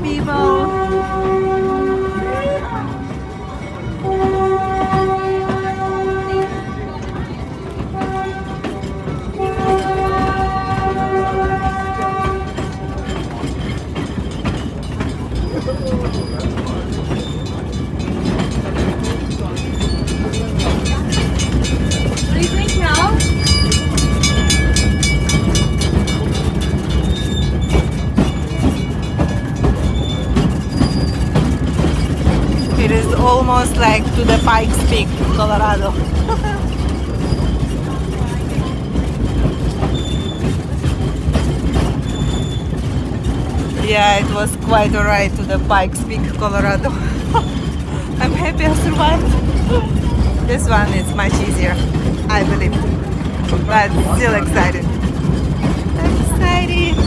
people. What do you think now? It is almost like to the Pikes Peak, Colorado. Yeah, it was quite alright to the Pikes Peak, Colorado. I'm happy I survived. This one is much easier, I believe. But still excited. Excited.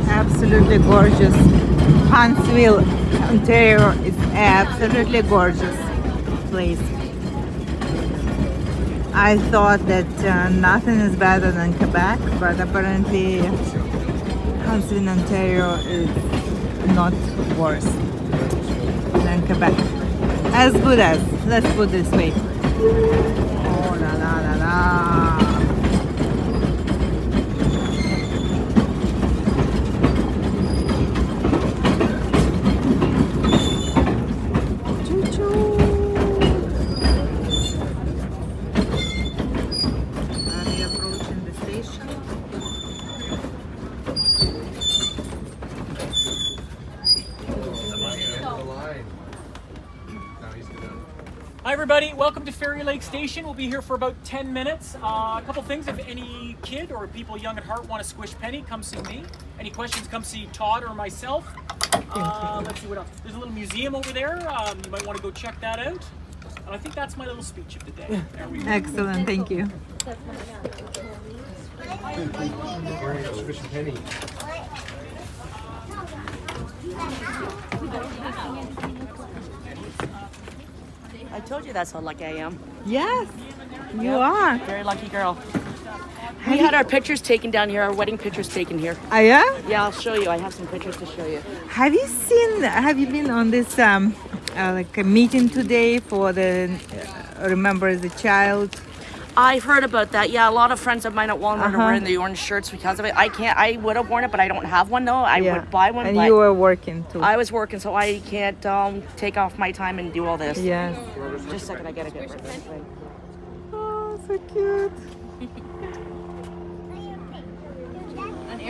Absolutely gorgeous. Huntsville, Ontario is absolutely gorgeous place. I thought that nothing is better than Quebec, but apparently Huntsville, Ontario is not worse than Quebec. As good as, let's put this way. Oh la la la la. Hi everybody, welcome to Fairy Lake Station. We'll be here for about 10 minutes. A couple things, if any kid or people young at heart want to squish Penny, come see me. Any questions, come see Todd or myself. Let's see what else. There's a little museum over there. You might want to go check that out. And I think that's my little speech of the day. There we go. Excellent, thank you. Squish Penny. I told you that's how lucky I am. Yes, you are. Very lucky girl. We had our pictures taken down here, our wedding pictures taken here. Oh yeah? Yeah, I'll show you. I have some pictures to show you. Have you been on this like a meeting today for the Remember the Child? I've heard about that. Yeah, a lot of friends of mine at Walmart are wearing the orange shirts because of it. I would have worn it, but I don't have one though. I would buy one. And but you were working too. I was working, so I can't take off my time and do all this. Yes. Just a second, I gotta get rid of this thing. Oh, so cute.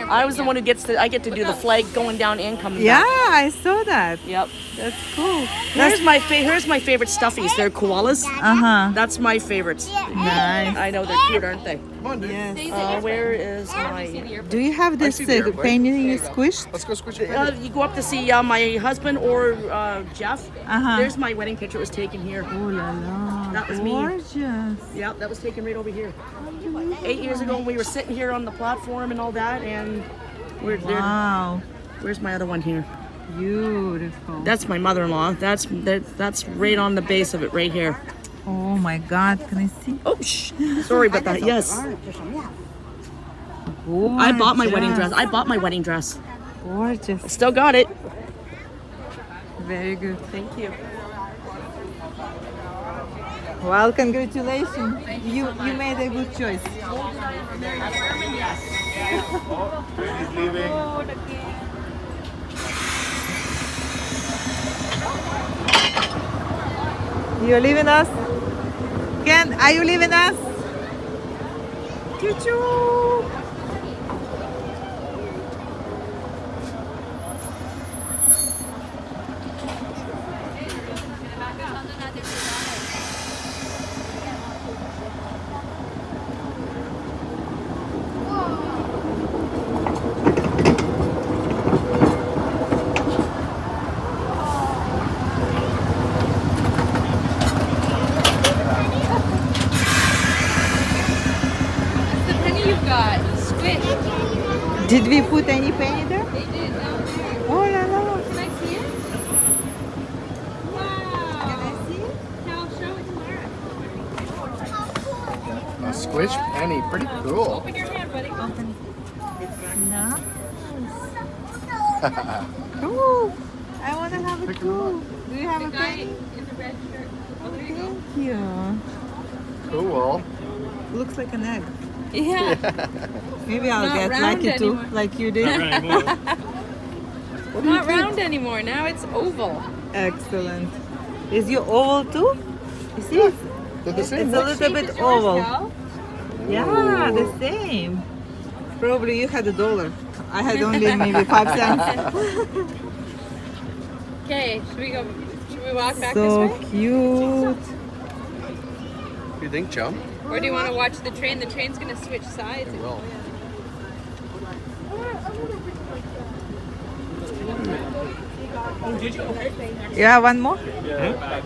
I was the one who I get to do the flag going down and coming Yeah, back. I saw that. Yep. That's cool. Here's my favorite stuffies. They're koalas. Uh-huh. That's my favorites. Nice. I know they're cute, aren't they? Come on, dude. Yes. Where is my? Do you have this see the airplane. painting you squished? Let's go squish it. You go up to see my husband or Jeff. Uh-huh. There's my wedding picture. It was taken here. Oh la la. That was me. Gorgeous. Yep, that was taken right over here. 8 years ago, when we were sitting here on the platform and all that, and we're there. Wow. Where's my other one here? Beautiful. That's my mother-in-law. That's right on the base of it, right here. Oh my God. Can I see? Oh, sorry about that. Yes, I bought my wedding dress. I bought my wedding dress. Gorgeous. Still got it. Very good. Thank you. Well, congratulations. You made a good choice. He's leaving. You're leaving us? Ken, are you leaving us? Choo-choo. The penny you've got, squish. Did we put any penny there? They did, no. Oh la la. Can I see it? Wow. Can I see it? Now show it to Lara. A squish penny. Pretty cool. Open your hand, buddy. Nice. Cool. I want to have it too. Do you have a Guy penny? in the red shirt. Oh, there you go. Thank you. Cool. Looks like an egg. Yeah. Maybe I'll Not get round lucky too, anymore. like you did. Not round anymore. Now it's oval. Excellent. Is your oval too? You see, it's, They're the same. it's a little bit oval. Yeah, the same. Probably you had $1. I had only maybe 5 cents. Okay, should we walk back So this way? cute. You think, chum? Or do you want to watch the train? The train's going to switch sides. It will. Oh, did you? Okay. You have one more?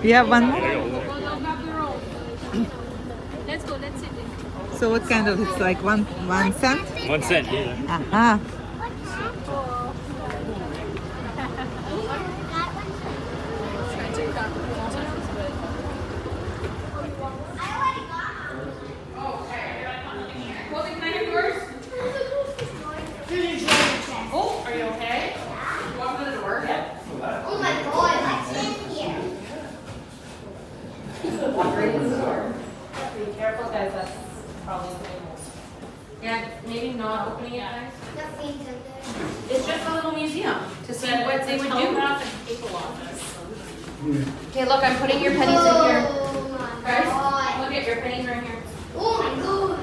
You have one more? Let's go, let's sit in. So what kind of, it's like one cent? 1 cent, yeah. Aha. Oh, are you okay? You walk to the door? Yeah. Oh my god, what's in here? Be careful, guys. That's probably yeah, maybe not opening it, guys. Nothing's in there. It's just a little museum to see what they would do. Okay, look, I'm putting your pennies in here. Oh my Guys, god. look at your pennies right here. Oh my god.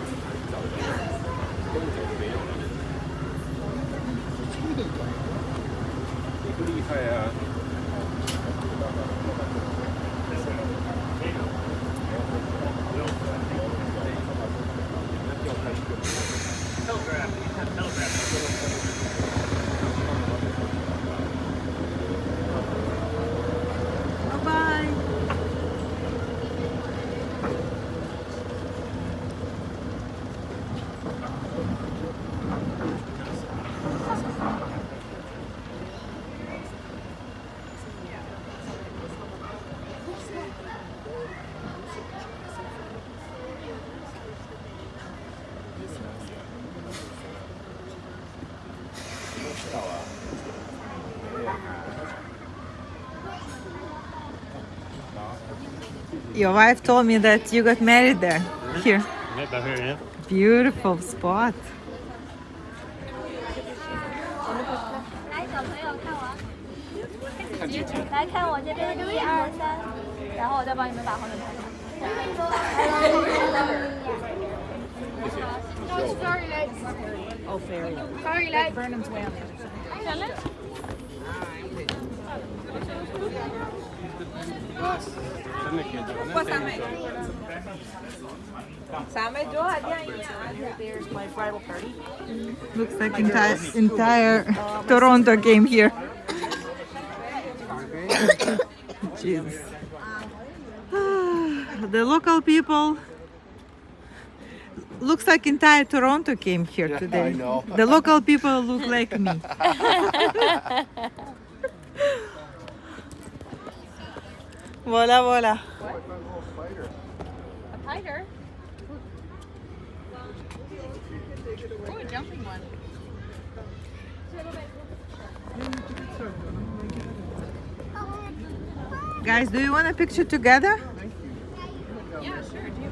Bye-bye. Your wife told me that you got married there. Here. Right back here, yeah. Beautiful spot. 来看我这边1、2、3，然后我再帮你们把后面拍上。Oh, fairy. There's my bridal party. Looks like entire Toronto came here. Jesus. The local people. Looks like entire Toronto came here Yeah, today. I know. The local people look like me. Voila, voila. Tiger. Oh, a jumping one. Guys, do you want a picture together? Yeah, sure. Do you